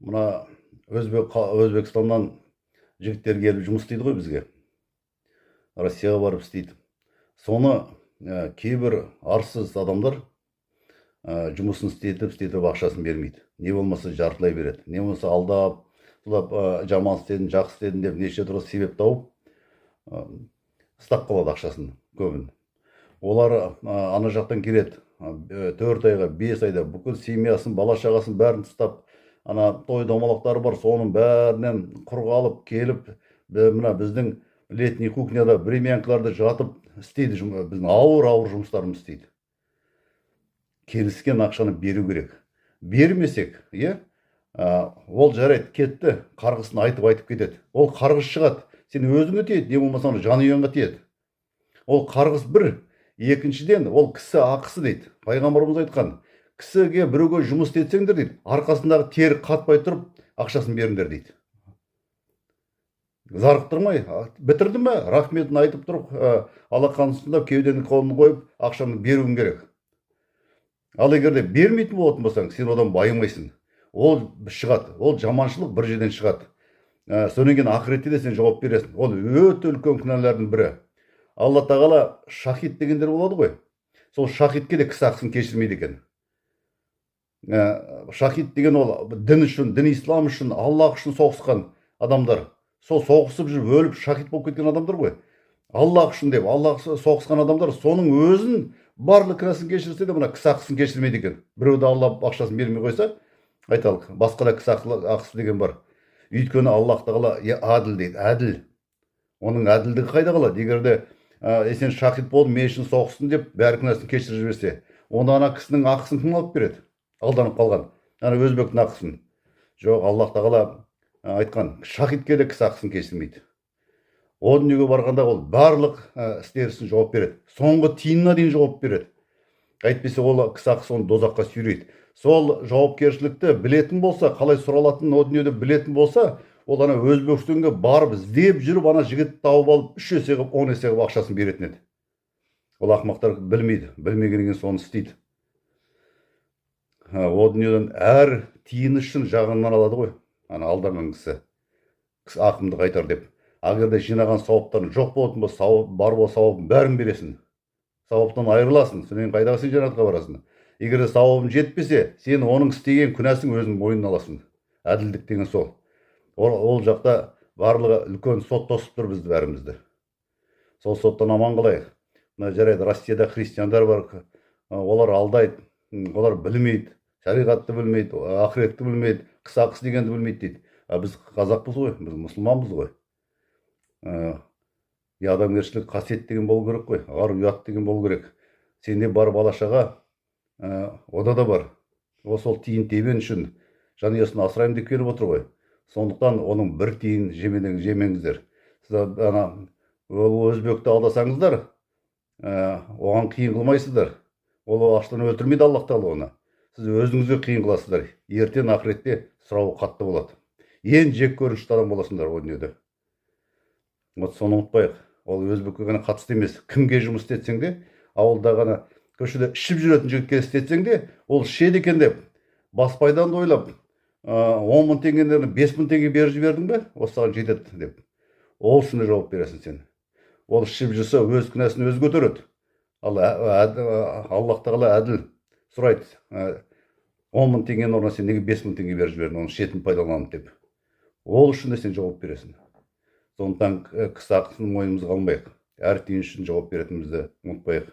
мына Өзбекстаннан жігіттер келіп жұмыс істейді ғой бізге. Россияға барып істейді. Соны кейбір арсыз адамдар жұмысын істетіп ақшасын бермейді. Не болмаса жартылай береді. Не болмаса алдап, жаман істедім, жақсы істедім деп неше түрлі себеп тауып ұстап қалады ақшасын көбін. Олар ана жақтан келеді. 4 айға, 5 айда бүкіл семьясын, бала шағасын бәрін ұстап, ана той домалақтары бар, соның бәрінен құр алып келіп, мына біздің летний кухняда времянкаларда жатып істейді, біздің ауыр жұмыстарымыз істейді. Келіскен ақшаны беру керек. Бермесек, ол жарайды, кетті, қарғысын айтып кетеді. Ол қарғыс шығады, сен өзіңе тиеді, не болмаса жанұяңа тиеді. Ол қарғыс бір. Екіншіден, ол кісі ақысы дейді. Пайғамбарымыз айтқан, кісіге біреуге жұмыс істетсеңдер дейді, арқасындағы тері қатпай тұрып, ақшасын беріңдер дейді. Зарықтырмай, бітірді ме, рахметін айтып тұрып, алақанысында кеудені қолын қойып, ақшаны беруің керек. Ал егерде бермейтін болатын болсаң, сен одан байымайсың. Ол шығады, ол жаманшылық бір жерден шығады. Сонан кейін ақыретте де сен жауап бересің. Ол өте үлкен күнәлардың бірі. Алла тағала шахид дегендер болады ғой. Сол шахидке де кісі ақысын кешірмейді екен. Шахид деген ол дін үшін, дін ислам үшін, Аллах үшін соғысқан адамдар. Сол соғысып жүріп, өліп шахид болып кеткен адамдар ғой. Аллах үшін деп, Аллах соғысқан адамдар соның өзін барлық кінәсін кешірсе де, мына кісі ақысын кешірмейді екен. Біреуді Алла ақшасын бермей қойса, айталық, басқа да кісі ақысы деген бар. Өйткені Аллах тағала әділ дейді, әділ. Оның әділдігі қайда қалады? Егерде сен шахид болып, мен үшін соғыстың деп, бәрі кінәсін кешіріп жіберсе, онда ана кісінің ақысын кім алып береді? Алданып қалған. Ана өзбектің ақысын. Жоқ, Аллах тағала айтқан, шахидке де кісі ақысын кешірмейді. О дүниеге барғанда ол барлық істерісін жауап береді. Соңғы тиынына дейін жауап береді. Әйтпесе ол кісі ақысы оны дозаққа сүйрейді. Сол жауапкершілікті білетін болса, қалай сұралатынын о дүниеде білетін болса, ол ана Өзбекстанға барып іздеп жүріп, ана жігіт тауып алып, 3 есе қылып, 10 есе қылып ақшасын беретін еді. Ол ақымақтар білмейді, білмегеннен соны істейді. О дүниеден әр тиын үшін жағынан алады ғой, ана алданған кісі ақымды қайтар деп. Егерде жинаған сауаптарын жоқ болатын болса, бар болса сауабын бәрін бересің. Сауаптан айырыласың, сонен қайдағы сен жәннатқа барасың. Егерде сауабың жетпесе, сен оның істеген күнәсін өзің мойнына аласың. Әділдік деген сол. Ол жақта барлығы үлкен сот тосып тұр бізді бәрімізді. Сол соттан аман қалайық. Мына жарайды, Россияда христиандар бар, олар алдайды, олар білмейді, шариғатты білмейді, ақыретті білмейді, кісі ақысы дегенді білмейді дейді. Біз қазақпыз ғой, біз мұсылманбыз ғой. Адамгершілік қасиет деген болу керек қой, ар ұят деген болу керек. Сенде бар бала-шаға, ода да бар. Сол тиын тебен үшін жанұясын асыраймын деп келіп отыр ғой. Сондықтан оның бір тиын жемеңіздер. Сіз ол өзбекті алдасаңыздар, оған қиын қылмайсыздар. Ол аштан өлтірмейді Аллах тағала оны. Сіз өзіңізге қиын қыласыздар. Ертең ақыретте сұрауы қатты болады. Ең жек көрінішті адам боласыңдар о дүниеде. Соны ұмытпайық. Ол өзбекке ғана қатысты емес. Кімге жұмыс істетсең де, ауылда ғана көшеде ішіп жүретін жігітке істетсең де, ол ішеді екен деп, баспайдан ойлап, 10 мың теңгелерін 5 мың теңге беріп жібердің бе, осыған жетеді деп. Ол үшін жауап бересің сен. Ол ішіп жүрсе, өз күнәсін өзі көтереді. Аллах тағала әділ сұрайды. 10 мың теңгенің орнына сен неге 5 мың теңге беріп жібердің, оның шетін пайдаланып деп. Ол үшін де сен жауап бересің. Сондықтан кісі ақысын мойнымызға алмайық. Әр тиын үшін жауап беретінімізді ұмытпайық.